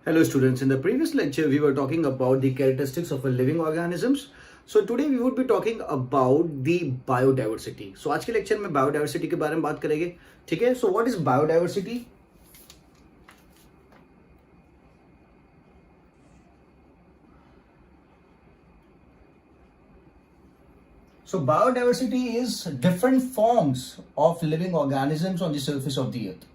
Hello students, in the previous lecture we were talking about the characteristics of a living organisms. So today we would be talking about the biodiversity. So आज के lecture में biodiversity के बारे में बात करेंगे. ठीक है. So what is biodiversity? So biodiversity is different forms of living organisms on the surface of the earth.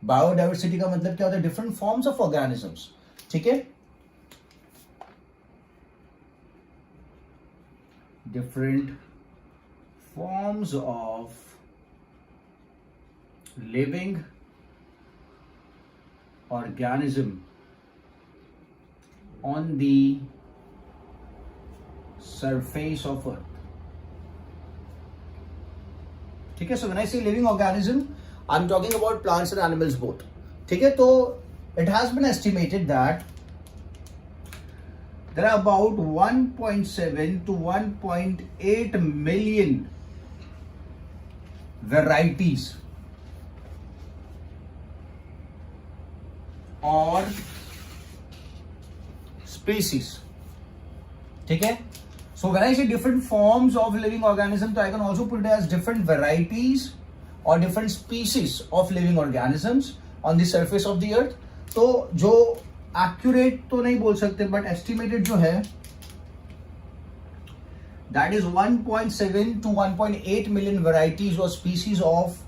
Biodiversity का मतलब क्या होता है? Different forms of organisms. ठीक है, different forms of living organism on the surface of earth. ठीक है. So when I से living organism, I'm talking about plants and animals both. ठीक है. तो it has been estimated that there are about 1.7 to 1.8 million varieties or species. ठीक है. So when I say different forms of living organism, so I can also put it as different varieties or different species of living organisms on the surface of the earth. तो जो accurate तो नहीं बोल सकते, but estimated जो है that is 1.7 to 1.8 million varieties or species of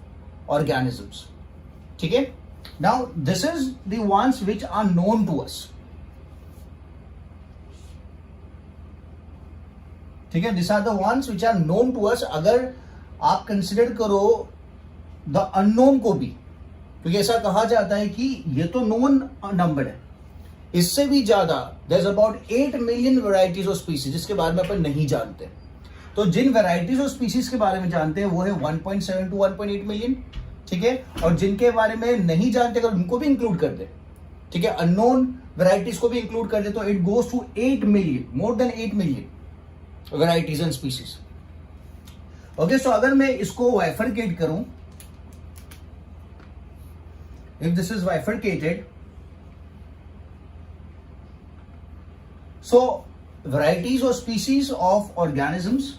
organisms. ठीक है. Now this is the ones which are known to us. ठीक है. These are the ones which are known to us. अगर आप कंसिडर करो the unknown को भी, क्योंकि ऐसा कहा जाता है कि ये तो नोन नंबर है, इससे भी ज्यादा there is about 8 million varieties of species जिसके बारे में अपन नहीं जानते. तो जिन वैरायटीज ऑफ स्पीसीज के बारे में जानते हैं वो है 1.7 टू 1.8 मिलियन. ठीक है. और जिनके बारे में नहीं जानते अगर उनको भी इंक्लूड कर दे, ठीक है, अननोन वैरायटीज को भी इंक्लूड कर दे, तो it goes to 8 million, more than 8 million varieties and species. Okay. So अगर मैं इसको बाइफरकेट करूं, if this is bifurcated, so varieties or species of organisms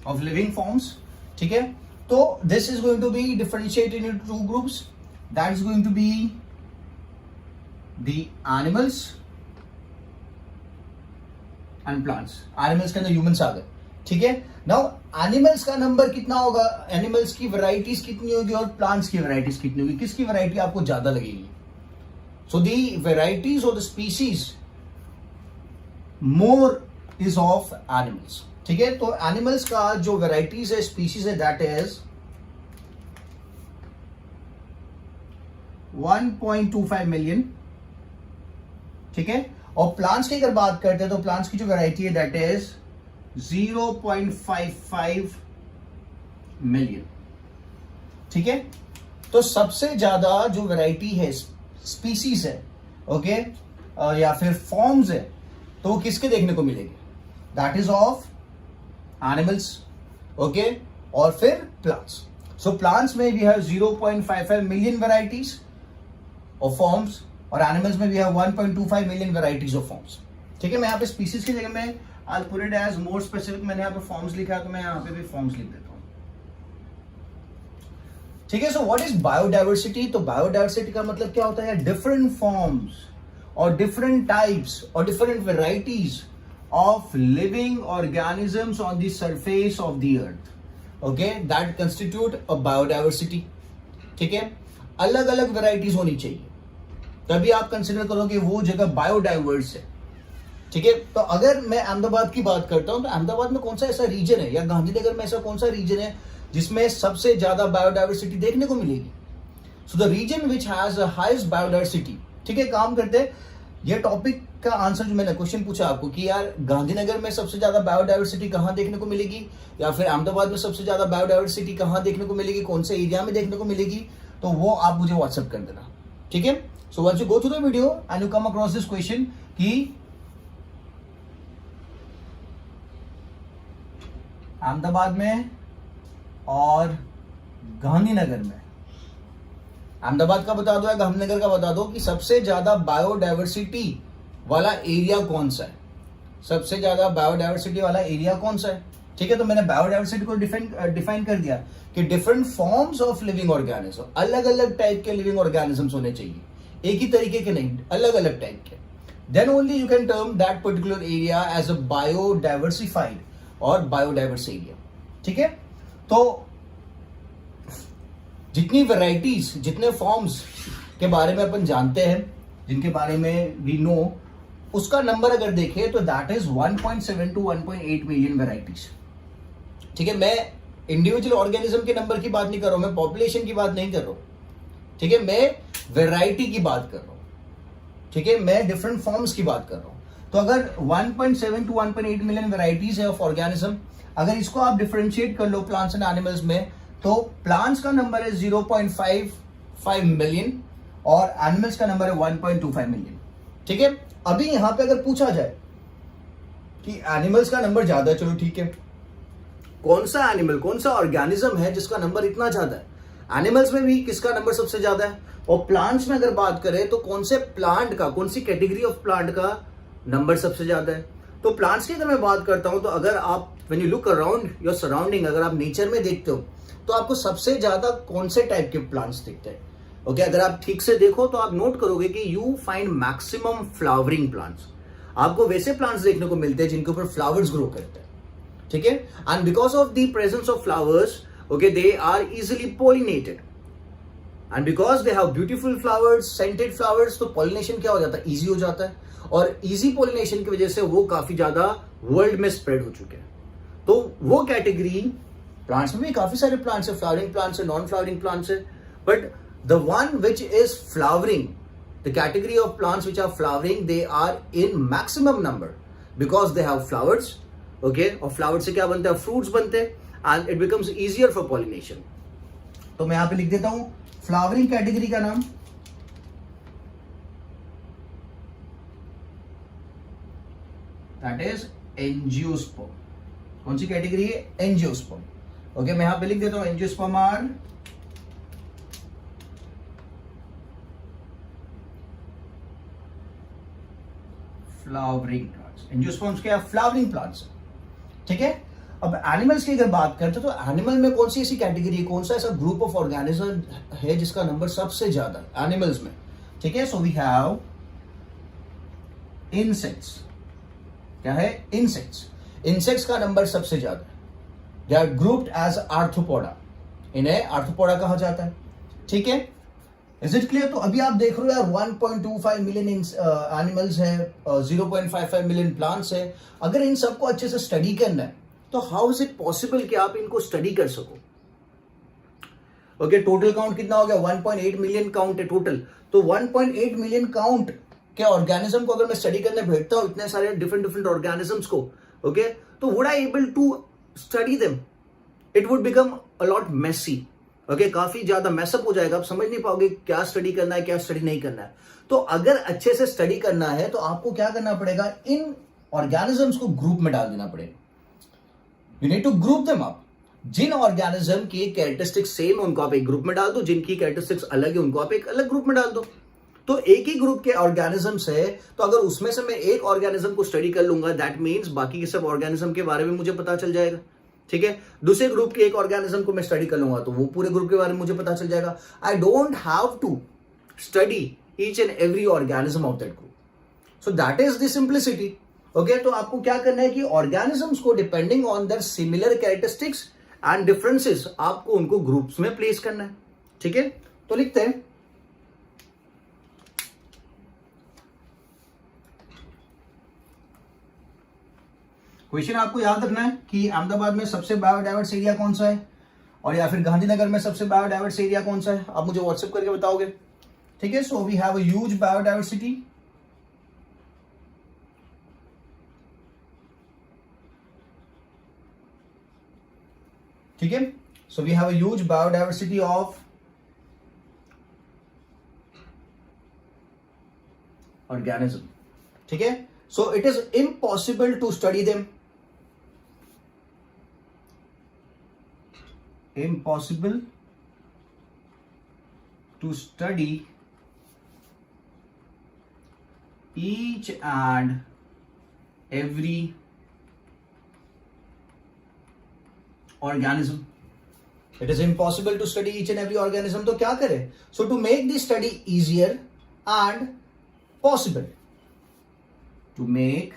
of living forms. ठीक है. तो this is going to be differentiated into two groups. That is going to be the animals and plants. Animals के अंदर humans आ गए. ठीक है. Now animals का number कितना होगा, एनिमल्स की वैरायटीज कितनी होगी और प्लांट्स की वैरायटीज कितनी होगी, किसकी वैरायटी आपको ज्यादा लगेगी? सो दी वैरायटीज और the species more is of animals. ठीक है. तो एनिमल्स का जो वैरायटीज है, स्पीसीज है, दैट इज 1.25 मिलियन. ठीक है. और प्लांट्स की अगर बात करते हैं तो प्लांट्स की जो वैरायटी है दैट इज 0.55 मिलियन. ठीक है. तो सबसे ज्यादा जो वैरायटी है, स्पीसीज है, ओके, या फिर फॉर्म्स है, तो वो किसके देखने को मिलेगी? That is of animals. Okay. और फिर प्लांट्स. सो प्लांट्स में we have 0.55 million varieties of forms और एनिमल्स में we have 1.25 million varieties of forms. ठीक है. मैं यहाँ पे स्पीसीज की जगह में I'll put it as more specific. मैंने यहाँ पे फॉर्म्स लिखा है तो मैं यहाँ पे भी फॉर्म्स लिख देता हूँ. ठीक है. So what is biodiversity? तो बायोडाइवर्सिटी का मतलब क्या होता है? डिफरेंट फॉर्म्स और डिफरेंट टाइप्स और different varieties of living organisms on the surface of the earth. Okay. That constitute a biodiversity. ठीक है. अलग अलग वेराइटीज होनी चाहिए तभी आप कंसिडर करो कि वो जगह बायोडाइवर्स है. ठीक है. तो अगर मैं अहमदाबाद की बात करता हूं तो अहमदाबाद में कौन सा ऐसा रीजन है, या गांधीनगर में ऐसा कौन सा रीजन है जिसमें सबसे ज्यादा बायोडाइवर्सिटी देखने को मिलेगी? So the region which has the highest biodiversity. ठीक है. काम करते हैं, ये टॉपिक का आंसर जो मैंने क्वेश्चन पूछा आपको कि यार गांधीनगर में सबसे ज्यादा बायोडाइवर्सिटी कहां देखने को मिलेगी, या फिर अहमदाबाद में सबसे ज्यादा बायोडाइवर्सिटी कहां देखने को मिलेगी, कौन से एरिया में देखने को मिलेगी, तो वो आप मुझे व्हाट्सएप कर देना. ठीक है. So once you go through the video and you come across this question कि अहमदाबाद में और गांधीनगर में, अहमदाबाद का बता दो या गांधीनगर का बता दो कि सबसे ज्यादा बायोडाइवर्सिटी वाला एरिया कौन सा है, सबसे ज्यादा बायोडाइवर्सिटी वाला एरिया कौन सा है। ठीक है, तो मैंने बायोडाइवर्सिटी को डिफाइन कर दिया कि different forms of living organism, अलग अलग टाइप के लिविंग ऑर्गेनिजम्स होने चाहिए, एक ही तरीके के नहीं, अलग अलग टाइप के। Then only you can term that particular area as a biodiversified और बायोडाइवर्स एरिया। ठीक है, तो जितनी वैरायटीज, जितने फॉर्म्स के बारे में अपन जानते हैं, जिनके बारे में वी नो, उसका नंबर अगर देखें तो that is 1.7 to 1.8 million varieties. ठीक है, मैं इंडिविजुअल ऑर्गेनिज्म के नंबर की बात नहीं कर रहा हूं, मैं पॉपुलेशन की बात नहीं कर रहा हूं। ठीक है, मैं वैरायटी की बात कर रहा हूं। ठीक है, मैं डिफरेंट फॉर्म्स की बात कर रहा हूं। तो अगर 1.7 to 1.8 मिलियन वैरायटीज है ऑफ ऑर्गेनिज्म, अगर इसको आप डिफरेंशिएट कर लो प्लांट्स एंड एनिमल्स में, तो प्लांट्स का नंबर है 0.55 मिलियन और एनिमल्स का नंबर है 1.25 मिलियन। ठीक है, अभी यहां पे अगर पूछा जाए कि एनिमल्स का नंबर ज्यादा है, चलो ठीक है, कौन सा एनिमल, कौन सा ऑर्गेनिज्म है जिसका नंबर इतना ज्यादा है, एनिमल्स में भी किसका नंबर सबसे ज्यादा है, और प्लांट्स में अगर बात करें तो कौन से प्लांट का, कौन सी कैटेगरी ऑफ प्लांट का नंबर सबसे ज्यादा है। तो प्लांट्स की अगर मैं बात करता हूं तो अगर आप when you look around your surrounding, अगर आप नेचर में देखते हो तो आपको सबसे ज्यादा कौन से टाइप के प्लांट्स दिखते हैं। ओके, अगर आप ठीक से देखो तो आप नोट करोगे कि you find maximum flowering plants. आपको वैसे प्लांट्स देखने को मिलते हैं जिनके ऊपर फ्लावर्स ग्रो करते हैं। ठीक है, and because of the presence of flowers, okay, they are easily pollinated, and because they have beautiful flowers, scented flowers, तो पॉलिनेशन क्या हो जाता है, इजी हो जाता है, और इजी पॉलिनेशन की वजह से वो काफी ज्यादा वर्ल्ड में स्प्रेड हो चुके हैं। तो वो कैटेगरी, प्लांट्स में भी काफी सारे प्लांट्स है, फ्लावरिंग प्लांट्स है, नॉन फ्लावरिंग प्लांट्स है, but the one which is flowering, the category of plants which are flowering, they are in maximum number because they have flowers. Okay, और flower से क्या बनता है, फ्रूट्स बनते हैं, and it becomes easier for pollination. तो मैं यहां पे लिख देता हूं फ्लावरिंग कैटेगरी का नाम, दैट इज एंजियोस्पर्म। कौन सी कैटेगरी है, एंजियोस्पर्म। ओके, मैं यहां पे लिख देता हूं angiosperm are flowering plants. Angiosperms क्या, फ्लावरिंग प्लांट्स। ठीक है, अब एनिमल्स की अगर बात करते तो एनिमल में कौन सी ऐसी कैटेगरी है, कौन सा ऐसा ग्रुप ऑफ ऑर्गेनिज्म है जिसका नंबर सबसे ज्यादा है एनिमल्स में। ठीक है, सो वी हैव इंसेक्ट्स। क्या है, इंसेक्ट्स। इंसेक्ट्स का नंबर सबसे ज्यादा है। They are grouped as Arthropoda, इन्हें आर्थ्रोपोडा कहा जाता है। ठीक है, इज इट क्लियर। तो अभी आप देख रहे हो यार 1.25 मिलियन एनिमल्स है, 0.55 मिलियन प्लांट्स है। अगर इन सबको अच्छे से स्टडी करना है तो हाउ इज इट पॉसिबल कि आप इनको स्टडी कर सको। ओके, टोटल काउंट कितना हो गया, 1.8 मिलियन काउंट है टोटल। तो 1.8 मिलियन काउंट के ऑर्गेनिज्म को अगर मैं स्टडी करने बैठता हूं, इतने सारे डिफरेंट डिफरेंट ऑर्गेनिजम्स को, ओके, तो would I able to study them, it would become a lot messy. Okay, काफी ज्यादा मैसअप हो जाएगा, आप समझ नहीं पाओगे क्या स्टडी करना है, क्या स्टडी नहीं करना है। तो अगर अच्छे से स्टडी करना है तो आपको क्या करना पड़ेगा, इन ऑर्गेनिजम्स को ग्रुप में डाल देना पड़ेगा। You need to group them up. जिन ऑर्गेनिज्म की कैरेक्टरिस्टिक्स सेम है उनको आप एक ग्रुप में डाल दो, जिनकी कैरेक्टरिस्टिक्स अलग है उनको आप एक अलग ग्रुप में डाल दो। तो एक ही ग्रुप के ऑर्गेनिजम्स है, तो अगर उसमें से मैं एक ऑर्गेनिज्म को स्टडी कर लूंगा, दैट मीन्स बाकी के सब ऑर्गेनिज्म के बारे में मुझे पता चल जाएगा। ठीक है, दूसरे ग्रुप के एक ऑर्गेनिज्म को मैं स्टडी कर लूंगा तो वो पूरे ग्रुप के बारे में मुझे पता चल जाएगा। I don't have to study each and every organism of that group, so that is the simplicity. Okay, तो आपको क्या करना है कि ऑर्गेनिजम्स को depending on their similar characteristics and differences, आपको उनको ग्रुप्स में प्लेस करना है। ठीक है, तो लिखते हैं क्वेश्चन। आपको याद रखना है कि अहमदाबाद में सबसे बायोडाइवर्स एरिया कौन सा है, और या फिर गांधीनगर में सबसे बायोडाइवर्स एरिया कौन सा है, आप मुझे व्हाट्सएप करके बताओगे। ठीक है, so we have a huge biodiversity, ठीक है, so we have a huge biodiversity of organism. ठीक है, so it is impossible to study them, impossible to study each and every organism. It is impossible to study each and every organism. तो क्या करें? So to make this study easier and possible, to make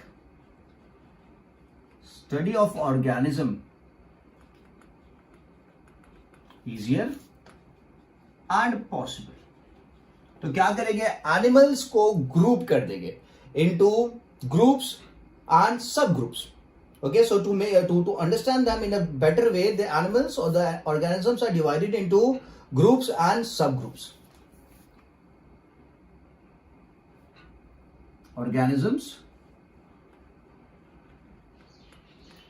study of organism easier and possible, तो क्या करेंगे? Animals को group कर देंगे into groups and सब groups. Okay, so to understand them in a better way, the animals or the organisms are divided into groups and subgroups. Organisms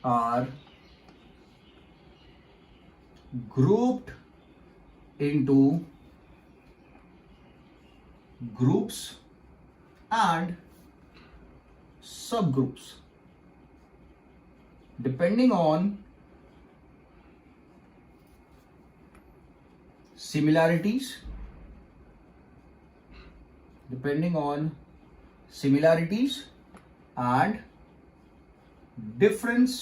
are grouped into groups and subgroups depending on similarities and difference.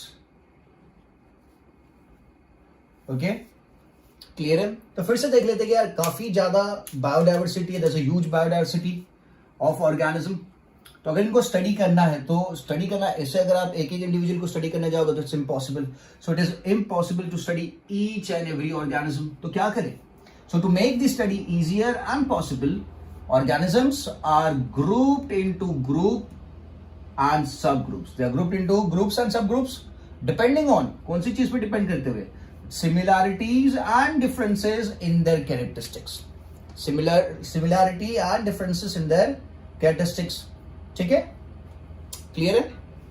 Okay, clear है? तो फिर से देख लेते हैं कि यार काफी ज्यादा बायोडाइवर्सिटी है, जैसे ह्यूज बायोडाइवर्सिटी ऑफ ऑर्गेनिज्म. तो अगर इनको स्टडी करना है तो स्टडी करना ऐसे, अगर आप एक इंडिविजुअल को स्टडी करने जाओगे तो it's impossible. So it is impossible to study each and every organism. तो क्या करें? So to make this study easier and possible, organisms are grouped into group and सब groups. They are grouped into groups and सब groups depending on, कौन सी चीज पे depend करते हुए? similarities and differences in their characteristics. Similarity and differences in their characteristics. ठीक है? क्लियर है?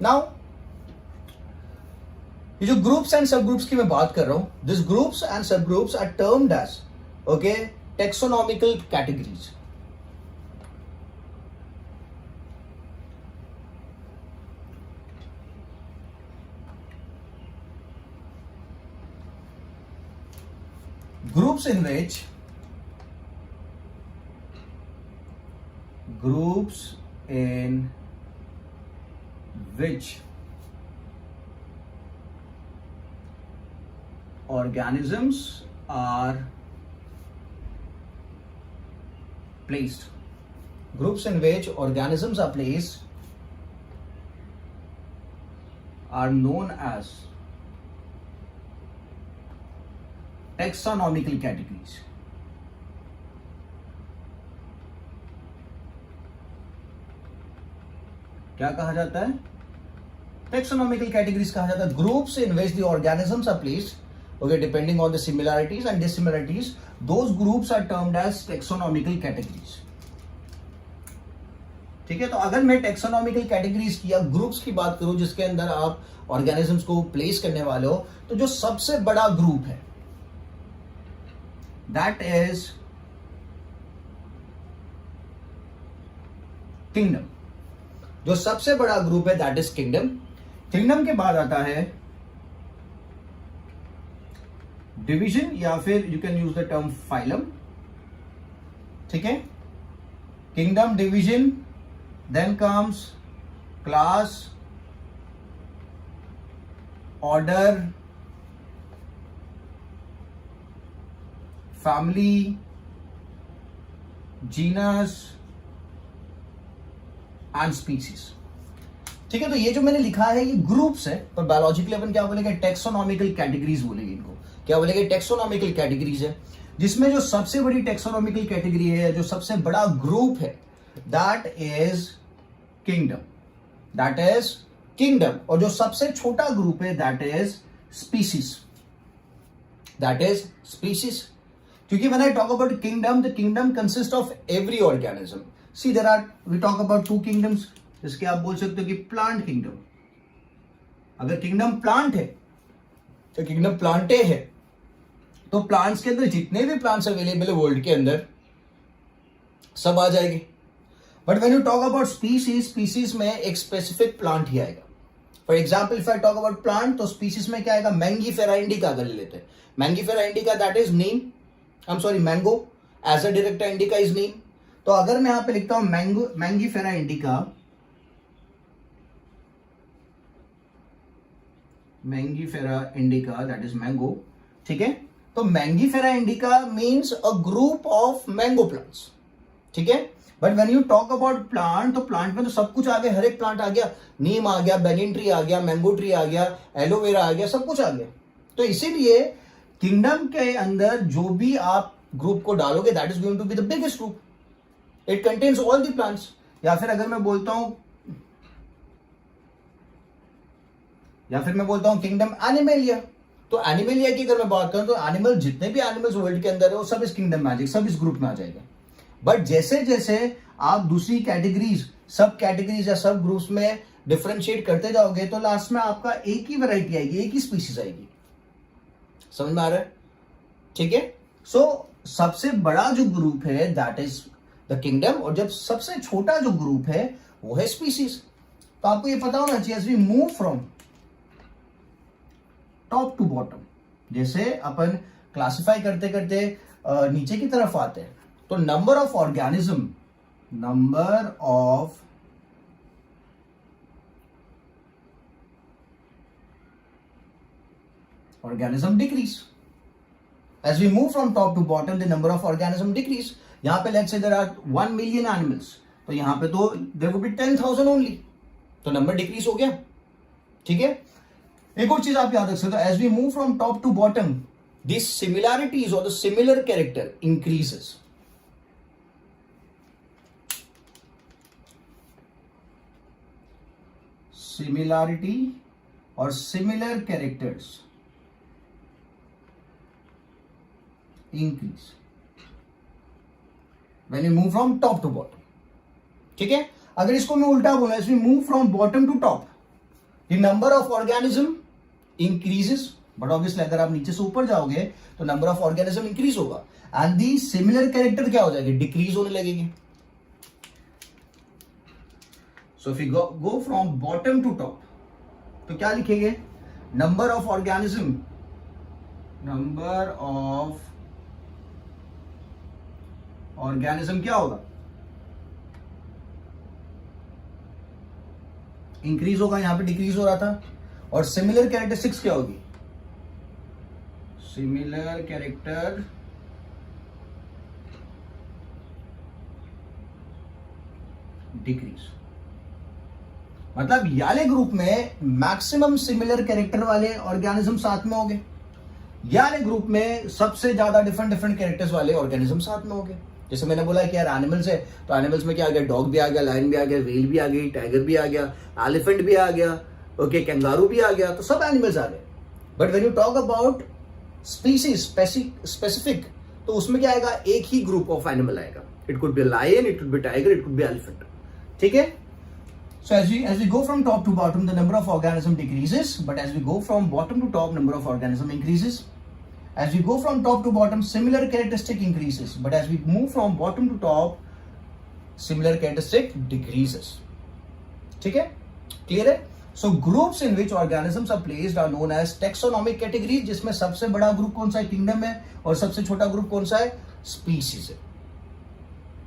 नाउ ये जो ग्रुप्स एंड सब ग्रुप्स की मैं बात कर रहा हूं, दिस ग्रुप्स एंड सब groups are termed as okay taxonomical categories. Groups in which organisms are placed. Groups in which organisms are placed are known as taxonomical categories. क्या कहा जाता है? Taxonomical categories कहा जाता है. Groups in which the organisms are placed, okay, depending on the similarities and dissimilarities, those groups are termed as taxonomical categories. ठीक है? तो अगर मैं taxonomical categories की या groups की बात करूं जिसके अंदर आप organisms को place करने वाले हो, तो जो सबसे बड़ा group है that is kingdom. जो सबसे बड़ा ग्रुप है that is kingdom. किंगडम के बाद आता है डिवीजन या फिर you can use the term phylum. ठीक है? Kingdom, division, then comes class, order, family, genus and species. ठीक है? तो ये जो मैंने लिखा है ये ग्रुप्स है, पर बायोलॉजिकली अपन क्या बोलेंगे? टेक्सोनॉमिकल कैटेगरीज बोलेंगे इनको. क्या बोलेंगे? टेक्सोनॉमिकल कैटेगरीज है, जिसमें जो सबसे बड़ी टेक्सोनॉमिकल कैटेगरी है, जो सबसे बड़ा ग्रुप है, that is kingdom. That is kingdom. और जो सबसे छोटा ग्रुप है that is species. That is species. क्योंकि when I talk about kingdom, the kingdom consists of every organism. See, we talk about two kingdoms. जिसके आप बोल सकते हो कि प्लांट किंगडम. अगर किंगडम प्लांट है तो किंगडम प्लांटे है, तो प्लांट्स के अंदर जितने भी प्लांट्स अवेलेबल है वर्ल्ड के अंदर सब आ जाएंगे. But when you talk about species में एक स्पेसिफिक प्लांट ही आएगा. For example if I talk about plant, तो स्पीसीज में क्या आएगा? मैंगीफेरा इंडिका अगर ले लेते हैं. Mangifera indica that is neem, I'm sorry, mango, as a director indica is name. तो अगर मैं यहां पे लिखता हूं Mangifera indica, Mangifera indica that is mango, ठीक है। तो Mangifera indica means a group of mango plants, ठीक है। But when you talk about plant, तो प्लांट में तो सब कुछ आ गया, हर एक प्लांट आ गया, नीम आ गया, बेनिन ट्री आ गया, मैंगो ट्री आ गया, एलोवेरा आ गया, सब कुछ आ गया। तो इसीलिए किंगडम के अंदर जो भी आप ग्रुप को डालोगे that is going to be the biggest group, it contains all the plants. या फिर अगर मैं बोलता हूं, किंगडम एनिमलिया, तो एनिमलिया की अगर मैं बात करूं तो एनिमल, जितने भी एनिमल्स वर्ल्ड के अंदर है वो सब इस किंगडम में आ जाएंगे, सब इस ग्रुप में आ जाएगा। बट जैसे जैसे आप दूसरी कैटेगरीज, सब कैटेगरीज या सब ग्रुप्स में डिफरेंशिएट करते जाओगे तो लास्ट में आपका एक ही वैरायटी आएगी, एक ही स्पीसीज आएगी। समझ में आ रहा है? ठीक है। सो सबसे बड़ा जो ग्रुप है दैट इज द किंगडम, और जब सबसे छोटा जो ग्रुप है वो है स्पीसीज। तो आपको ये पता होना चाहिए, as we move from top to bottom, जैसे अपन क्लासिफाई करते करते नीचे की तरफ आते हैं, तो number of organism decrease. As we move from top to bottom, the number of organism decrease. यहाँ पे let's say there are 1 million animals, तो यहाँ पे तो there would be 10,000 only, तो नंबर डिक्रीज हो गया। ठीक है। एक और चीज आप याद रख सकते हो, as we move from top to bottom, the similarities or the similar character increases. Similarity or similar characters increase when you move from top to bottom. ठीक है। अगर इसको मैं उल्टा बोला, as we move from bottom to top, the number of organism increases, but obviously अगर आप नीचे से ऊपर जाओगे तो number of organism increase होगा, and the similar character क्या हो जाएगी, decrease होने लगेगी। So if we go from bottom to top, तो क्या लिखेंगे, number of organism क्या होगा, इंक्रीज होगा, यहां पे डिक्रीज हो रहा था। और सिमिलर कैरेक्टरिस्टिक्स क्या होगी, सिमिलर कैरेक्टर डिक्रीज। मतलब याले ग्रुप में मैक्सिमम सिमिलर कैरेक्टर वाले ऑर्गेनिज्म साथ में होंगे, याले ग्रुप में सबसे ज्यादा डिफरेंट कैरेक्टर्स वाले ऑर्गेनिज्म साथ में होंगे। जैसे मैंने बोला कि यार एनिमल्स है, तो एनिमल्स में क्या आ गया, डॉग भी आ गया, लायन भी आ गया, व्हेल भी आ गई, टाइगर भी आ गया, एलिफेंट भी आ गया, ओके, कैंगारू भी आ गया, तो सब एनिमल्स आ गए। But when you talk about species specific, तो उसमें क्या आएगा, एक ही ग्रुप ऑफ एनिमल आएगा। It could be lion, it could be tiger, it could be elephant. ठीक है। So as we go from top to bottom, the number of organism decreases, but as we go from bottom to top, number of organism increases. As we go from top to bottom, similar characteristic increases, but as we move from bottom to top, similar characteristic decreases. ठीक है, clear है? So groups in which organisms are placed are known as taxonomic categories, जिसमें सबसे बड़ा group कौन सा है, kingdom है, और सबसे छोटा ग्रुप कौन सा है, स्पीसीज है।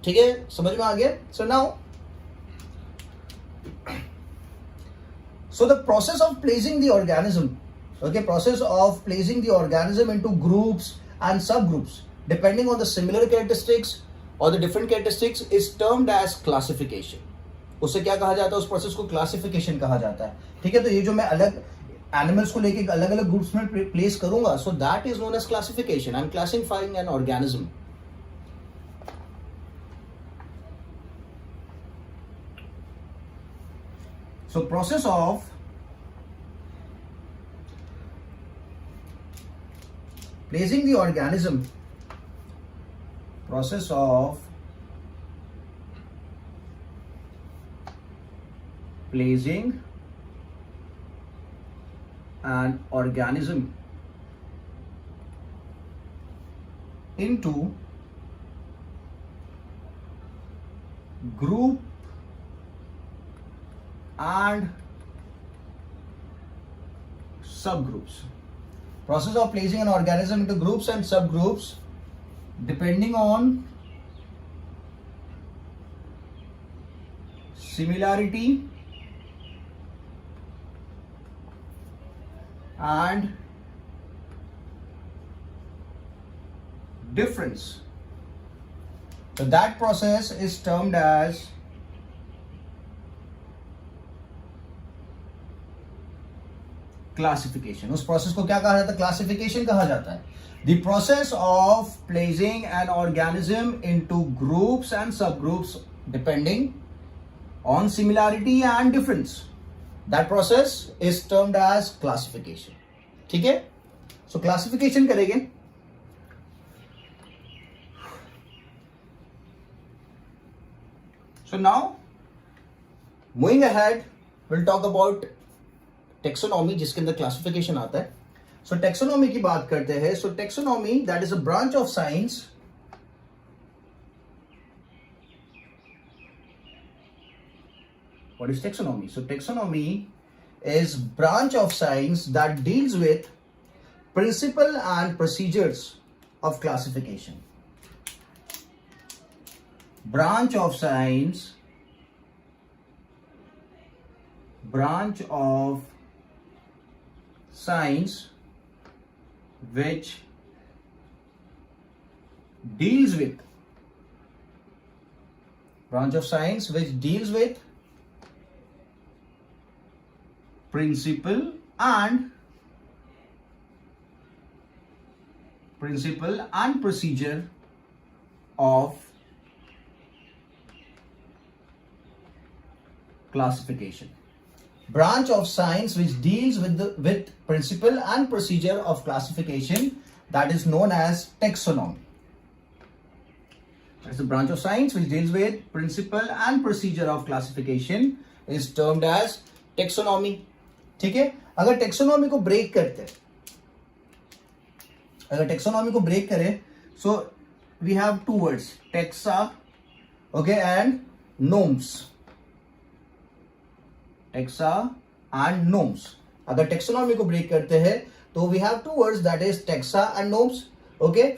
ठीक है, समझ में आ गया? So now, so the process of placing the organism, okay, process of placing the organism into groups and subgroups depending on the similar characteristics or the different characteristics is termed as classification. उससे क्या कहा जाता है, उस process को classification कहा जाता है। ठीक है। तो ये जो मैं अलग एनिमल्स को लेके अलग अलग ग्रुप्स में प्लेस करूंगा, so that is known as classification. I am classifying an organism. So process of placing the organism, process of placing an organism into group and subgroups. Process of placing an organism into groups and subgroups depending on similarity and difference. So that process is termed as classification. उस process को क्या कहा जाता है? Classification कहा जाता है. The process of placing an organism into groups and subgroups depending on similarity and difference. That process is termed as classification. ठीक है? So classification करेंगे. So now, moving ahead, we'll talk about taxonomy, जिसके अंदर classification आता है. So taxonomy की बात करते हैं. So taxonomy, that is a branch of science What is taxonomy? So taxonomy is branch of science that deals with principle and procedures of classification. Branch of science which deals with principle and procedure of classification. Branch of science which deals with principle and procedure of classification, that is known as taxonomy. That's the branch of science which deals with principle and procedure of classification is termed as taxonomy. ठीक है? अगर taxonomy को break करते हैं, so we have two words, taxa, okay, and nomes. Taxa and nomes. अगर taxonomy को break करते हैं तो we have two words, that is taxa and nomes. Okay,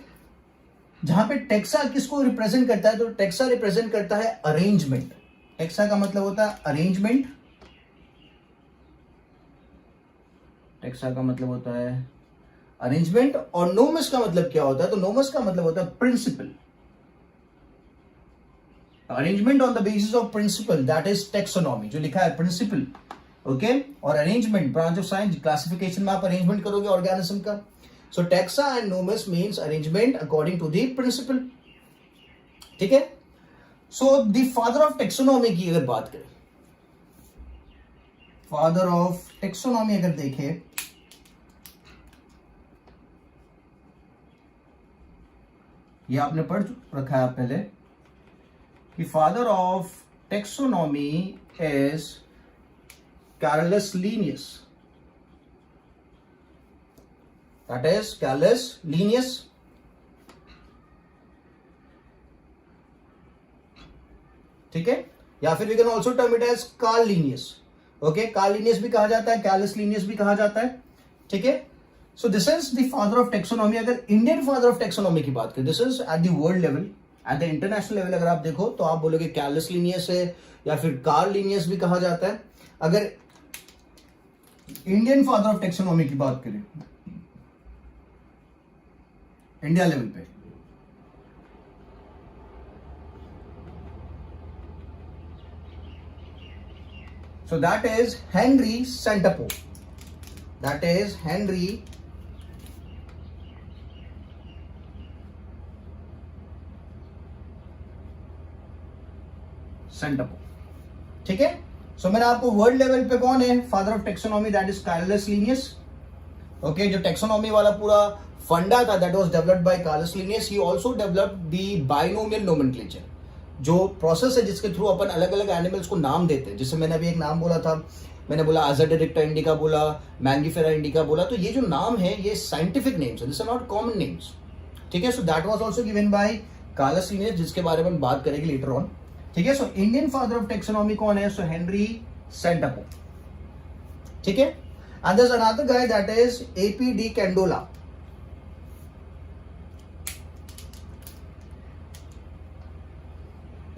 जहां पे taxa किसको represent करता है? तो taxa represent करता है arrangement. taxa का मतलब होता है arrangement. taxa का मतलब होता है arrangement और nomes का मतलब क्या होता है? तो nomes का मतलब होता है principle. Arrangement on the basis of principle, that is taxonomy. जो लिखा है प्रिंसिपल, ओके, और arrangement branch of science. Classification में आप अरेंजमेंट करोगे ऑर्गेनिज्म का. So taxa and nomos means arrangement according to the principle. ठीक है? So the father of taxonomy की अगर बात करें, फादर ऑफ टेक्सोनॉमी अगर देखें, ये आपने पढ़ रखा है पहले कि father of taxonomy is Carolus Linnaeus. That is Carolus Linnaeus. ठीक है? या फिर we can also term it as Carl Linnaeus. Okay, Carl Linnaeus भी कहा जाता है, Carolus Linnaeus भी कहा जाता है. ठीक है? So this is the father of taxonomy. अगर इंडियन फादर ऑफ टेक्सोनॉमी की बात करें, this is at the world level. At the international level अगर आप देखो तो आप बोलोगे कैरलस लीनियस है या फिर कार्ल लीनियस भी कहा जाता है. अगर इंडियन फादर ऑफ टेक्सोनॉमी की बात करें इंडिया लेवल पे, so that is Henry Santapau. That is Henry Santapau. ठीक है? सो मैंने आपको वर्ल्ड लेवल पे कौन है father of taxonomy, that is Carolus Linnaeus. Okay, जो टेक्सोनॉमी वाला पूरा फंडा था that was developed by Carolus Linnaeus. He also developed the binomial nomenclature, जो प्रोसेस है जिसके थ्रू अपन अलग अलग एनिमल्स को नाम देते हैं. जैसे मैंने अभी एक नाम बोला था, मैंने बोला आजाडिरेक्टा इंडिका बोला, मैंगीफेरा इंडिका बोला. तो ये जो नाम है ये साइंटिफिक नेम्स है, this are not common names. ठीक है? So that was also given by Carolus Linnaeus, जिसके बारे में बात करेंगे लेटर ऑन. ठीक है? So Indian father of taxonomy कौन है? So Henry Santapau. ठीक है? And there is another guy that is AP de Candolle.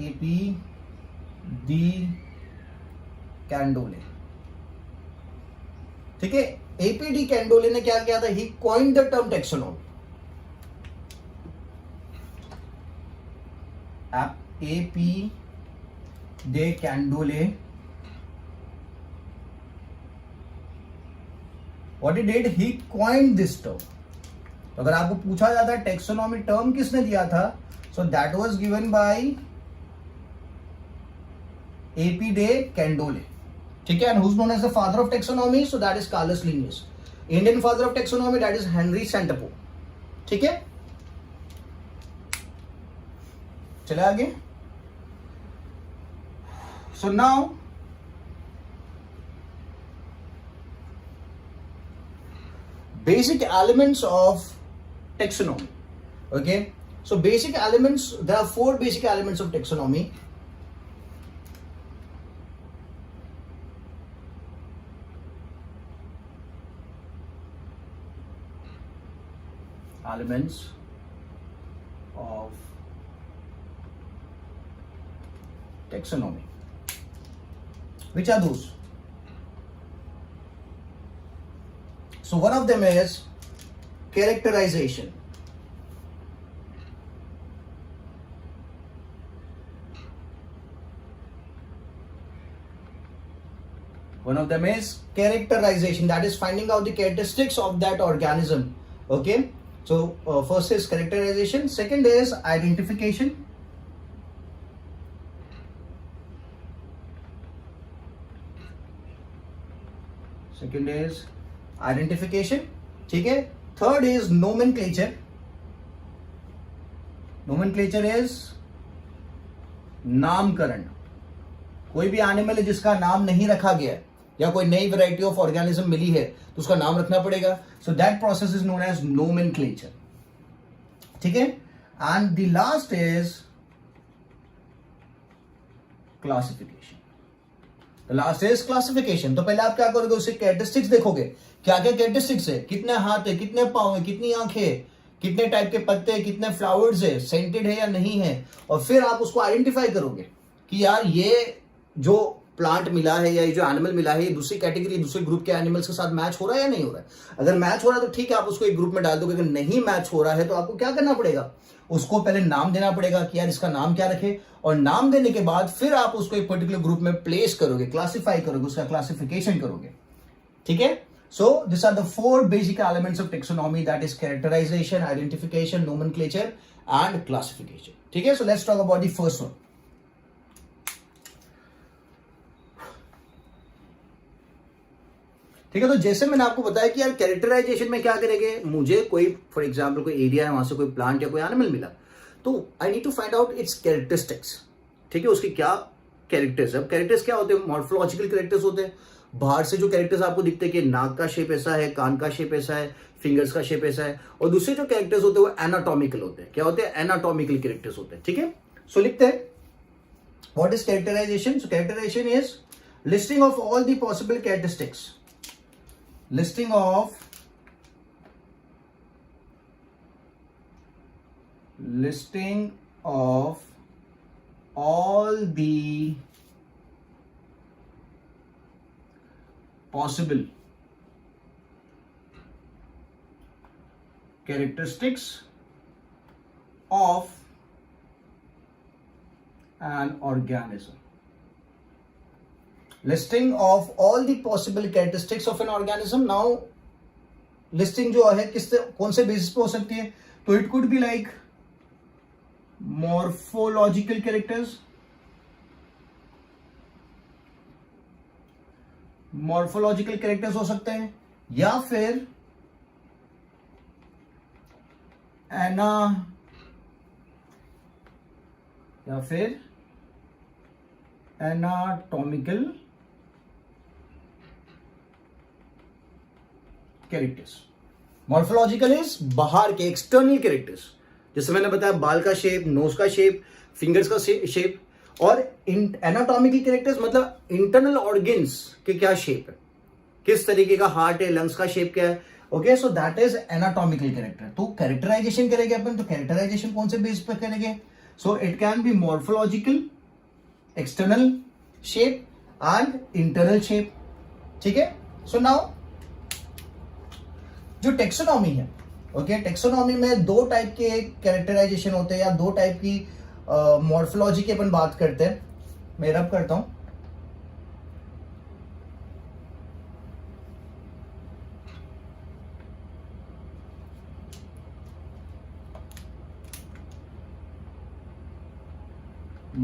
AP de Candolle, ठीक है। एपीडी कैंडोले ने क्या किया था? He coined the term taxonomy. AP de Candolle, what he did, he coined this term. तो अगर आपको पूछा जाता है टेक्सोनॉमी टर्म किसने दिया था, so that was given by AP de Candolle, ठीक है। And who is known as the father of taxonomy, so that is Carolus Linnaeus. Indian father of taxonomy, that is Henry Santapau, ठीक है। चले आगे। So now basic elements of taxonomy, okay. So basic elements, there are 4 basic elements of taxonomy. Elements of taxonomy, which are those? So one of them is characterization. One of them is characterization, that is finding out the characteristics of that organism, okay. So first is characterization, second is identification, ठीक है। Third is nomenclature, nomenclature is नामकरण। कोई भी animal है जिसका नाम नहीं रखा गया या कोई नई वैरायटी ऑफ ऑर्गेनिज्म मिली है तो उसका नाम रखना पड़ेगा, so that process is known as nomenclature, ठीक है। And the last is classification, last is classification. तो पहले आप क्या करोगे, उसके कैरेक्टरिस्टिक्स देखोगे, क्या क्या कैरेक्टरिस्टिक्स है, कितने हाथ है, कितने पांव है, कितनी आंखें है, कितने टाइप के पत्ते हैं, कितने फ्लावर्स है, सेंटेड है या नहीं है, और फिर आप उसको आइडेंटिफाई करोगे कि यार ये जो प्लांट मिला है या ये जो एनिमल मिला है ये दूसरी कैटेगरी, दूसरे ग्रुप के एनिमल्स के साथ मैच हो रहा है या नहीं हो रहा है। अगर मैच हो रहा है तो ठीक है, आप उसको एक ग्रुप में डाल दोगे। अगर नहीं मैच हो रहा है तो आपको क्या करना पड़ेगा, उसको पहले नाम देना पड़ेगा कि यार इसका नाम क्या रखे, और नाम देने के बाद फिर आप उसको एक पर्टिकुलर ग्रुप में प्लेस करोगे, क्लासिफाई करोगे, उसका क्लासिफिकेशन करोगे, ठीक है। So this are the 4 basic elements of taxonomy, that is characterization, identification, nomenclature and classification, ठीक है। So let's talk about the first one. ठीक है, तो जैसे मैंने आपको बताया कि यार कैरेक्टराइजेशन में क्या करेंगे, मुझे कोई फॉर एग्जांपल कोई एरिया है, वहां से कोई प्लांट या कोई एनिमल मिला, तो I need to find out its characteristics, ठीक है, उसके क्या कैरेक्टर्स है। अब कैरेक्टर्स क्या होते हैं, मॉर्फोलॉजिकल कैरेक्टर्स होते हैं। बाहर से जो कैरेक्टर्स आपको दिखते हैं कि नाक का शेप ऐसा है, कान का शेप ऐसा है, फिंगर्स का शेप ऐसा है, और दूसरे जो कैरेक्टर्स होते हैं वो एनाटॉमिकल होते हैं। क्या होते हैं, एनाटॉमिकल कैरेक्टर्स होते हैं, ठीक है। सो लिखते हैं what is characterization. So characterization is listing of all the possible characteristics, listing of all the possible characteristics of an organism. Listing of all the possible characteristics of an organism. Now listing जो है किससे, कौन से basis पे हो सकती है, तो it could be like morphological characters, morphological characters हो सकते हैं, या फिर एनाटॉमिकल कैरेक्टर्स। मॉर्फोलॉजिकल इज बाहर के एक्सटर्नल कैरेक्टर्स, जैसे मैंने बताया बाल का शेप, नोज का शेप, फिंगर्स का शेप, और एनाटॉमिकल कैरेक्टर्स मतलब इंटरनल ऑर्गन्स के क्या शेप है, किस तरीके का हार्ट है, लंग्स का शेप क्या है, okay. So that is anatomical character. तो कैरेक्टराइजेशन करेंगे अपन, तो कैरेक्टराइजेशन कौन से बेस पर करेंगे, so it can be morphological, external shape, and internal shape. ठीक है. सो नाउ जो टेक्सोनॉमी है, ओके, टेक्सोनॉमी में दो टाइप के कैरेक्टराइजेशन होते हैं या दो टाइप की मॉर्फोलॉजी की अपन बात करते हैं. मैं रब करता हूं.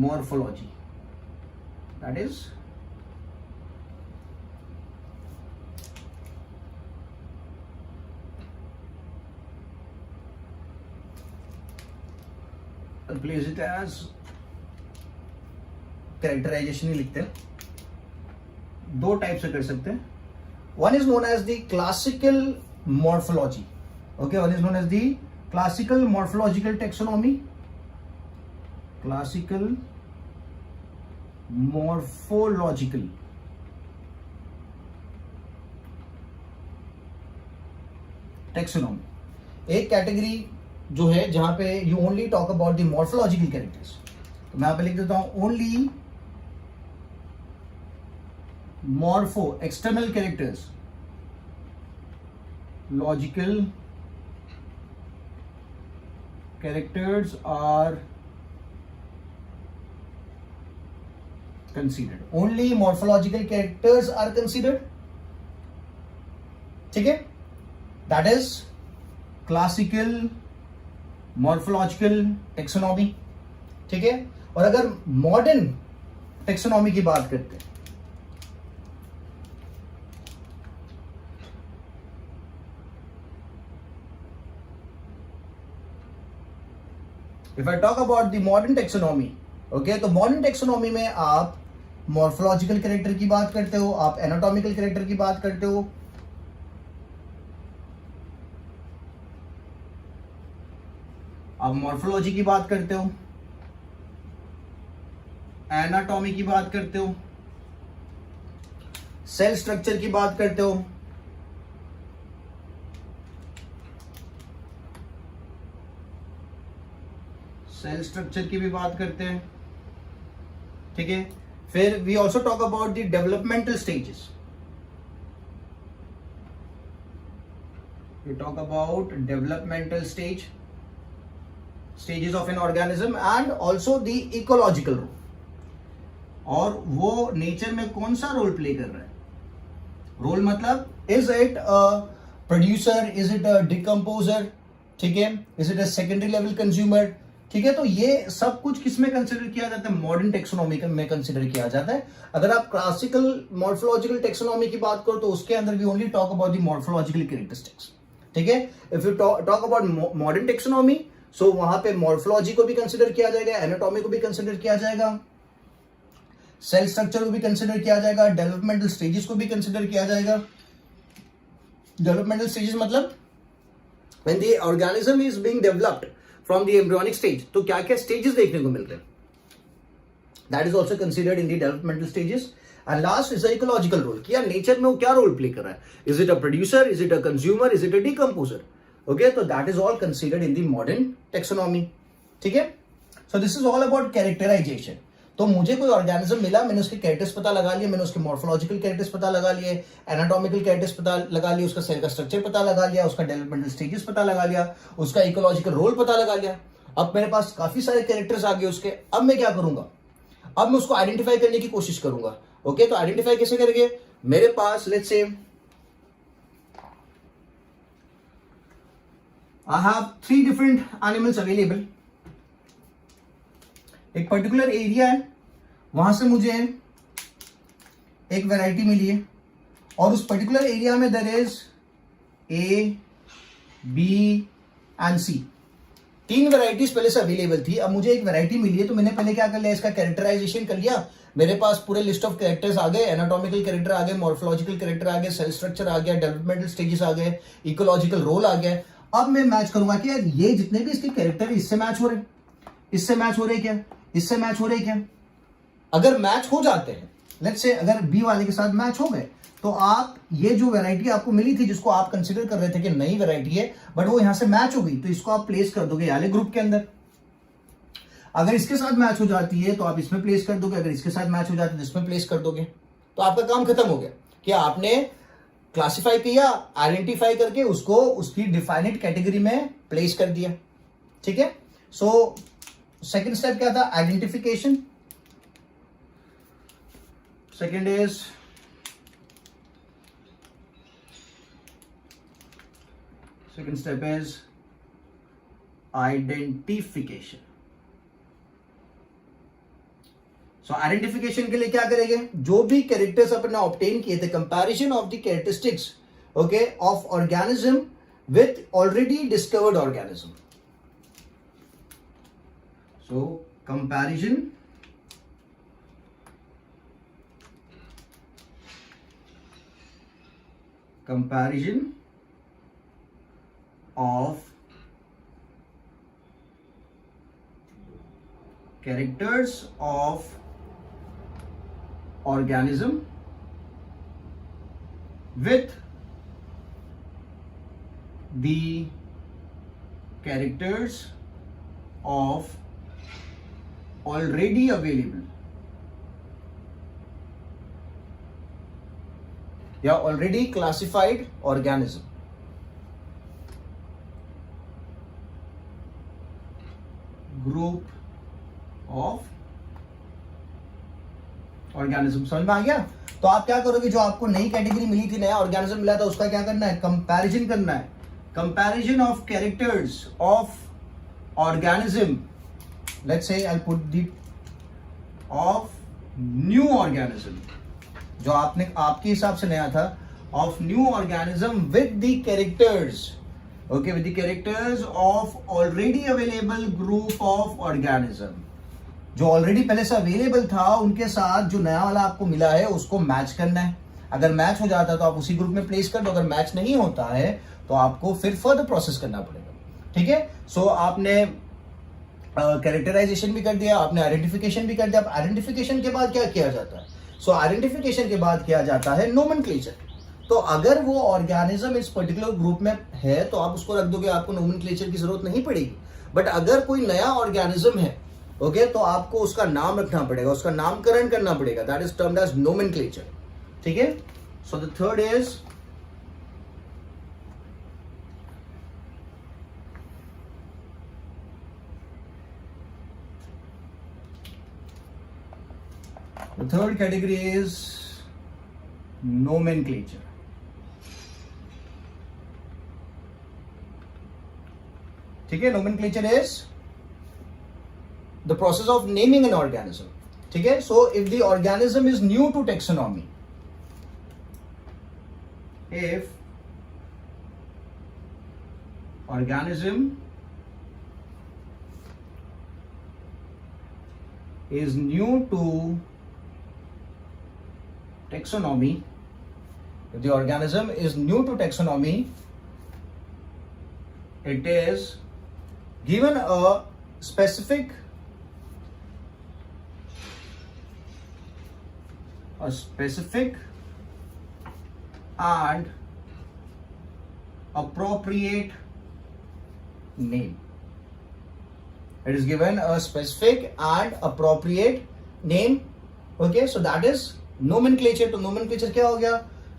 morphology, that is I'll place it as characterization ही लिखते हैं. दो टाइप से कर सकते हैं. One is known as the classical morphology. Okay, one is known as the classical morphological taxonomy. Classical morphological taxonomy. एक कैटेगरी जो है जहां पे you only talk about the morphological characters. तो मैं यहां पे लिख देता हूं only morpho external characters, logical characters are considered. Only morphological characters are considered. ठीक है. That is classical morphological taxonomy. ठीक है. और अगर मॉडर्न टेक्सोनॉमी की बात करते हैं, if I talk about the modern taxonomy, okay, तो मॉडर्न टेक्सोनॉमी में आप मॉर्फोलॉजिकल कैरेक्टर की बात करते हो, आप एनाटॉमिकल कैरेक्टर की बात करते हो, आप मॉर्फोलॉजी की बात करते हो, एनाटॉमी की बात करते हो, सेल स्ट्रक्चर की बात करते हो, सेल स्ट्रक्चर की भी बात करते हैं. ठीक है. फिर we also talk about the developmental stages. We talk about developmental stages of an organism and also the ecological role. और वो नेचर में कौन सा रोल प्ले कर रहा है. रोल मतलब is it a producer, is it a decomposer, ठीक है, is it a secondary level consumer. ठीक है. तो ये सब कुछ किसमें कंसिडर किया जाता है, मॉडर्न टेक्सोनॉमी में कंसिडर किया जाता है. अगर आप क्लासिकल मॉर्फोलॉजिकल टेक्सोनॉमी की बात करो तो उसके अंदर we only talk about the morphological characteristics. ठीक है. If you talk about modern taxonomy, so वहां पे मॉर्फोलॉजी को भी कंसिडर किया जाएगा, एनाटॉमी को भी कंसिडर किया जाएगा, सेल स्ट्रक्चर को भी कंसिडर किया जाएगा, डेवलपमेंटल स्टेजेस को भी कंसिडर किया जाएगा. डेवलपमेंटल स्टेजेस मतलब when the organism is being developed from the embryonic stage, तो क्या क्या स्टेजेस देखने को मिल रहे हैं, that is also considered in the developmental stages. And last is ecological role, कि यार नेचर में वो क्या रोल प्ले कर रहा है, is it a producer, is it a consumer, is it a decomposer. Okay, तो that is all considered in the modern taxonomy. ठीक है. So this is all about characterization. तो मुझे कोई ऑर्गेनिज्म मिला, मैंने उसके कैरेक्टर्स पता लगा लिए, मैंने उसके मॉर्फोलॉजिकल कैरेक्टर्स पता लगा लिए, एनाटॉमिकल कैरेक्टर्स पता लगा लिए, उसका सेल का स्ट्रक्चर पता लगा लिया, उसका डेवलपमेंटल स्टेजेस पता लगा लिया, उसका इकोलॉजिकल रोल पता लगा लिया. अब मेरे पास काफी सारे कैरेक्टर्स आ गए उसके. अब मैं क्या करूंगा, अब मैं उसको आइडेंटिफाई करने की कोशिश करूंगा. ओके, तो आइडेंटिफाई कैसे करेंगे. मेरे पास let's say I have 3 different animals available. एक पर्टिकुलर एरिया है, वहां से मुझे एक वैरायटी मिली है और उस पर्टिकुलर एरिया में there is A, B and C. 3 varieties पहले से अवेलेबल थी. अब मुझे एक वैरायटी मिली है, तो मैंने पहले क्या कर लिया, इसका कैरेक्टराइजेशन कर लिया. मेरे पास पूरे लिस्ट ऑफ कैरेक्टर्स आ गए, एनाटॉमिकल कैरेक्टर आ गए, मॉर्फोलॉजिकल कैरेक्टर आ गए, सेल स्ट्रक्चर आ गया, डेवलपमेंटल स्टेजेस आ गए, इकोलॉजिकल रोल आ गया. अब मैं मैच करूंगा कि यार ये जितने भी इसके कैरेक्टर इससे मैच हो रहे, इससे मैच हो रहे क्या, इससे मैच हो रहे क्या. अगर मैच हो जाते हैं, लेट्स से अगर बी वाले के साथ मैच हो गए, तो आप ये जो वैरायटी आपको मिली थी, जिसको आप कंसीडर कर रहे थे कि नई वैरायटी है, बट वो यहां से मैच हो गई, तो इसको आप प्लेस कर दोगे वाले ग्रुप के अंदर. अगर इसके साथ मैच हो जाती है तो आप इसमें प्लेस कर दोगे, अगर इसके साथ मैच हो जाती है तो इसमें प्लेस कर दोगे. तो आपका काम खत्म हो गया कि आपने क्लासिफाई किया, आइडेंटिफाई करके उसको उसकी डिफाइनेड कैटेगरी में प्लेस कर दिया। ठीक है, सो सेकंड स्टेप क्या था? Identification. Second is second step is identification. So identification के लिए क्या करेंगे? जो भी कैरेक्टर्स अपने ऑब्टेन किए थे, comparison of the characteristics okay of organism with already discovered organism. So comparison of characters of organism with the characters of already available या already classified organism। Group of organism. समझ में आ गया? तो आप क्या करोगे? जो आपको नई कैटेगरी मिली थी, नया ऑर्गेनिज्म मिला था, उसका क्या करना है? कंपैरिजन करना है। Comparison of characters of organism, let's say I put the of new organism, जो आपने आपके हिसाब से नया था, of new organism with the characters okay with the characters of already available group of organism। जो ऑलरेडी पहले से अवेलेबल था उनके साथ जो नया वाला आपको मिला है उसको मैच करना है। अगर मैच हो जाता है तो आप उसी ग्रुप में प्लेस कर दो, अगर मैच नहीं होता है तो आपको फिर फर्दर प्रोसेस करना पड़ेगा। ठीक है, सो आपने कैरेक्टराइजेशन भी कर दिया, आपने आइडेंटिफिकेशन भी कर दिया। अब आइडेंटिफिकेशन के बाद क्या किया जाता है? सो आइडेंटिफिकेशन के बाद किया जाता है नोमेनक्लेचर। तो अगर वो ऑर्गेनिज्म इस पर्टिकुलर ग्रुप में है तो आप उसको रख दोगे, आपको नोमेनक्लेचर की जरूरत नहीं पड़ेगी। बट अगर कोई नया ऑर्गेनिज्म है ओके तो आपको उसका नाम रखना पड़ेगा, उसका नामकरण करना पड़ेगा। That is termed as nomenclature. ठीक है, so the third is the third category is nomenclature। ठीक है, nomenclature is the process of naming an organism। ठीक है, so if the organism is new to taxonomy, if organism is new to taxonomy, if the organism is new to taxonomy, it is given a specific and appropriate name। It is given a specific and appropriate name। Okay, so that is nomenclature। तो nomenclature क्या हो गया?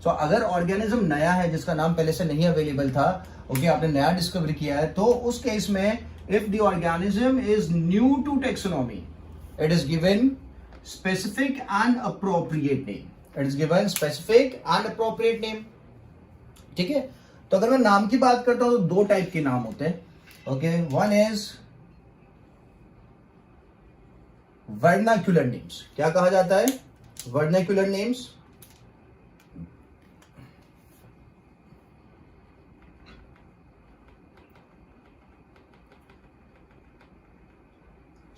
So अगर organism नया है जिसका नाम पहले से नहीं अवेलेबल था, ओके आपने नया डिस्कवर किया है, तो उस केस में if the organism is new to taxonomy, it is given specific and appropriate name. It is given specific and appropriate name. ठीक है, तो अगर मैं नाम की बात करता हूं तो दो टाइप के नाम होते हैं। Okay, one is vernacular names. क्या कहा जाता है? Vernacular names.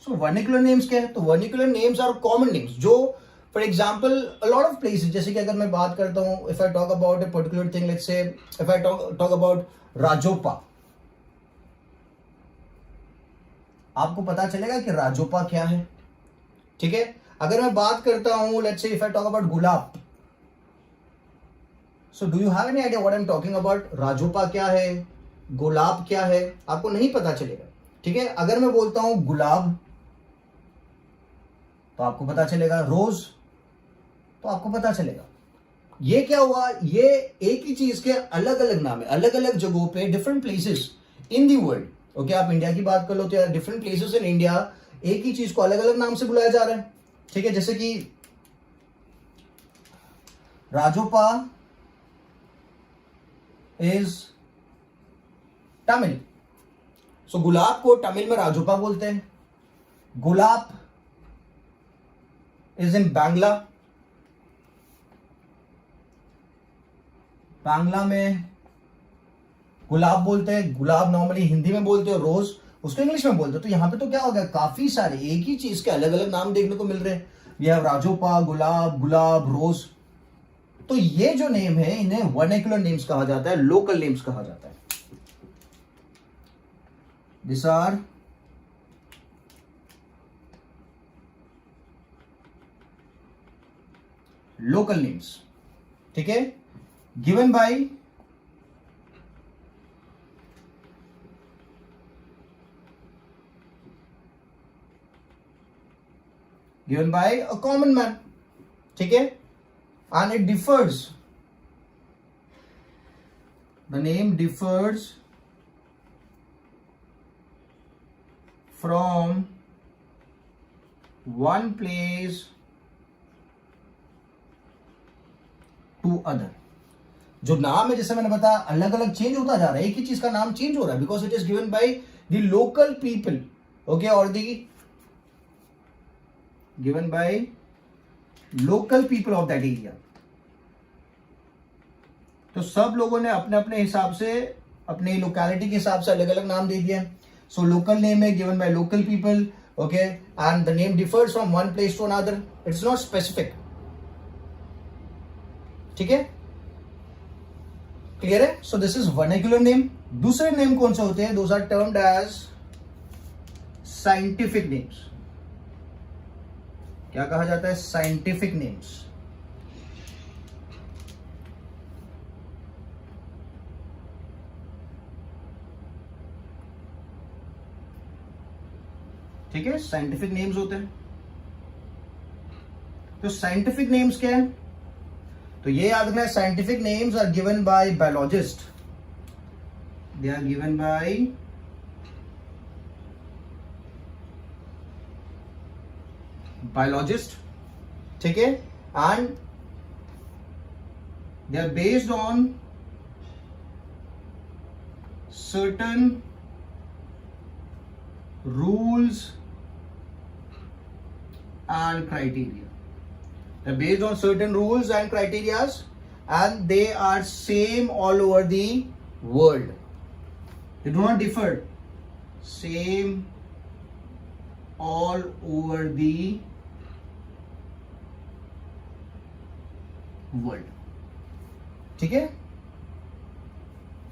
So vernacular names क्या है? तो vernacular names are common names जो for example a lot of places, जैसे कि अगर मैं बात करता हूँ, if I talk about a particular thing, let's say if I talk about राजोपा, आपको पता चलेगा कि राजोपा क्या है। ठीक है, अगर मैं बात करता हूँ let's say if I talk about gulab, so do you have any idea what I'm talking about? राजोपा क्या है, गुलाब क्या है, आपको नहीं पता चलेगा। ठीक है, अगर मैं बोलता हूं गुलाब तो आपको पता चलेगा, रोज तो आपको पता चलेगा। ये क्या हुआ, ये एक ही चीज के अलग अलग नाम है, अलग अलग जगहों पे, different places in the world. Okay, आप इंडिया की बात कर लो तो यार डिफरेंट प्लेसेस इन इंडिया एक ही चीज को अलग अलग नाम से बुलाया जा रहा है। ठीक है, जैसे कि राजोपा इज तमिल, सो गुलाब को तमिल में राजोपा बोलते हैं। गुलाब इज इन बांग्ला, बांग्ला में गुलाब बोलते हैं। गुलाब नॉर्मली हिंदी में बोलते हो, रोज उसको इंग्लिश में बोलते हो। तो यहां पे तो क्या हो गया, काफी सारे एक ही चीज के अलग अलग नाम देखने को मिल रहे हैं। वी हैव राजोपा, गुलाब, गुलाब, रोज। तो ये जो नेम है इन्हें वर्नेकुलर नेम्स कहा जाता है, लोकल नेम्स कहा जाता है। This are local names. ठीक है, given by a common man। ठीक है, and it differs, the name differs from one place to other। जो नाम है, जैसे मैंने बताया, अलग अलग चेंज होता जा रहा है, एक ही चीज का नाम चेंज हो रहा है, because it is given by the local people. Okay, और the given by local people of that area. तो सब लोगों ने अपने अपने हिसाब से, अपने लोकेलिटी के हिसाब से अलग अलग नाम दे दिया। सो लोकल नेम है given by local people. Okay, and the name differs from one place to another, it's not specific. ठीक है, क्लियर है? So this is vernacular name. दूसरे नेम कौन से होते हैं? Those are termed as scientific names. क्या कहा जाता है? Scientific names. ठीक है, साइंटिफिक नेम्स होते हैं। तो साइंटिफिक नेम्स क्या है? तो ये याद रखना है, scientific names are given by biologist. They are given by biologist. ठीक है, and they are based on certain rules and criteria. They're based on certain rules and criterias, and they are same all over the world. They do not differ. Same all over the world. ठीक है,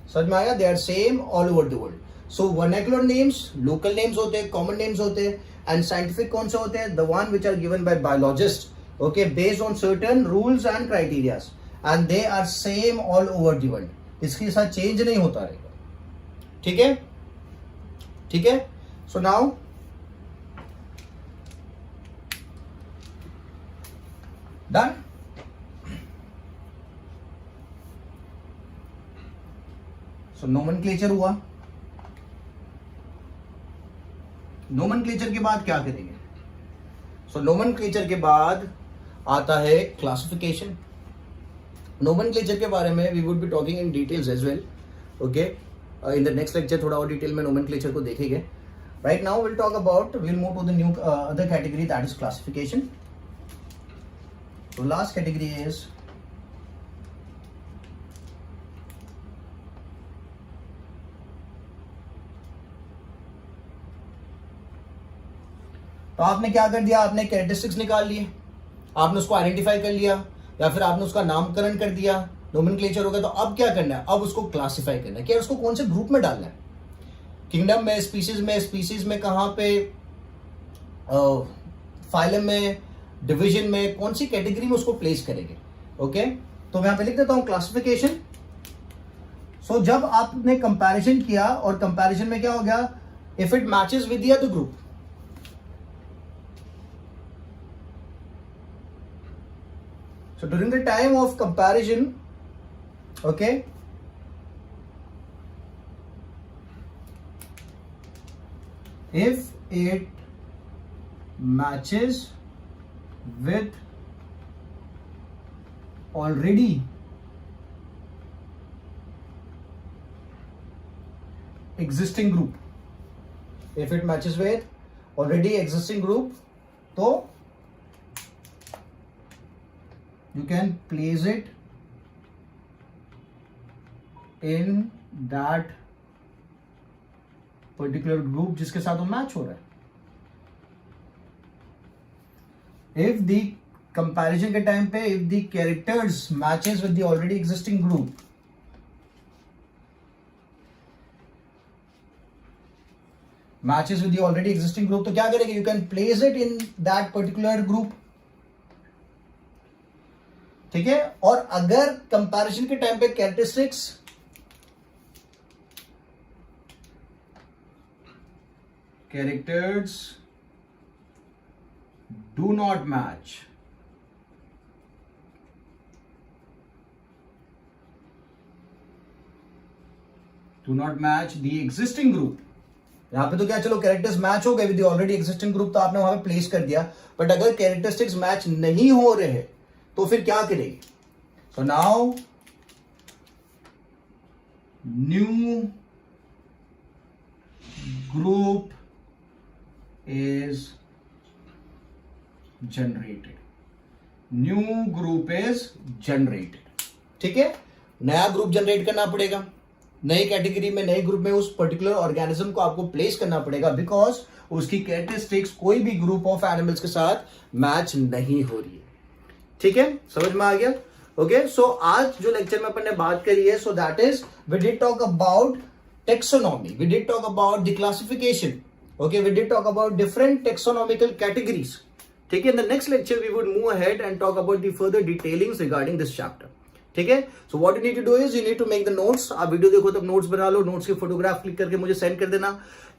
समझ में आया? They are same all over the world. So vernacular names, local names होते हैं, common names होते हैं, and scientific कौन से होते हैं? The one which are given by biologists, okay, based on certain rules and criteria, and they are same all over the world. इसके साथ change नहीं होता रहेगा। ठीक है, ठीक है। So now done। So nomenclature हुआ। नोमेनक्लेचर के बाद क्या करेंगे? सो नोमेनक्लेचर के बाद आता है क्लासिफिकेशन। नोमेनक्लेचर के बारे में we would be talking in details as well. Okay, in the next lecture थोड़ा और डिटेल में नोमेनक्लेचर को देखेंगे। Right now will talk about, will move to the new other category, that is classification. So last category is तो आपने क्या कर दिया? आपने कैरेक्टरिस्टिक्स निकाल लिए, आपने उसको आइडेंटिफाई कर लिया, या फिर आपने उसका नामकरण कर दिया, नोमेनक्लेचर हो गया। तो अब क्या करना है? अब उसको क्लासिफाई करना है कि उसको कौन से ग्रुप में डालना है, किंगडम में, स्पीसीज में कहां पे, फाइलम में, डिवीजन में, कौन सी कैटेगरी में उसको प्लेस करेंगे। ओके, तो मैं यहां पे लिख देता हूं क्लासिफिकेशन। सो जब आपने कंपैरिजन किया और कंपैरिजन में क्या हो गया? If it matches with the other group, during the time of comparison, okay, if it matches with already existing group, if it matches with already existing group, तो you can place it in that particular group जिसके साथ वो match हो रहा है. If the comparison के time पे if the characters matches with the already existing group, matches with the already existing group, तो क्या करेंगे? You can place it in that particular group. ठीक है. और अगर कंपैरिजन के टाइम पे characteristics characters do not match, the existing group. यहां पे तो क्या, चलो कैरेक्टर्स मैच हो गए with the already existing group, तो आपने वहां पे प्लेस कर दिया. बट अगर कैरेक्टरिस्टिक्स मैच नहीं हो रहे तो फिर क्या करेंगे? So now new group is generated. New group is generated. ठीक है. नया ग्रुप जनरेट करना पड़ेगा, नई कैटेगरी में, नए ग्रुप में उस पर्टिकुलर ऑर्गेनिज्म को आपको प्लेस करना पड़ेगा, बिकॉज उसकी कैरेक्टरिस्टिक्स कोई भी ग्रुप ऑफ एनिमल्स के साथ मैच नहीं हो रही है. ठीक है, समझ में आ गया? ओके. सो आज जो लेक्चर में अपन ने बात करी है, so that is we did talk about taxonomy, we did talk about the classification. Okay, we did talk about different taxonomical categories. ठीक है. In the next lecture, we would move ahead and talk about the further detailings regarding this chapter. ठीक है. So what you need to do is you need to make the notes. आप video देखो तब notes बना लो, notes की photograph click करके मुझे send कर देना.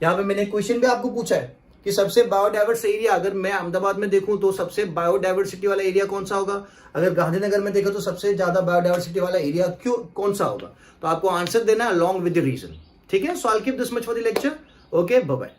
यहाँ पे मैंने क्वेश्चन भी आपको पूछा है कि सबसे बायोडाइवर्स एरिया, अगर मैं अहमदाबाद में देखूं तो सबसे बायोडाइवर्सिटी वाला एरिया कौन सा होगा, अगर गांधीनगर में देखो तो सबसे ज्यादा बायोडाइवर्सिटी वाला एरिया कौन सा होगा, तो आपको आंसर देना है along with the reason. ठीक है. So I'll keep this much for the lecture. Okay, bye bye.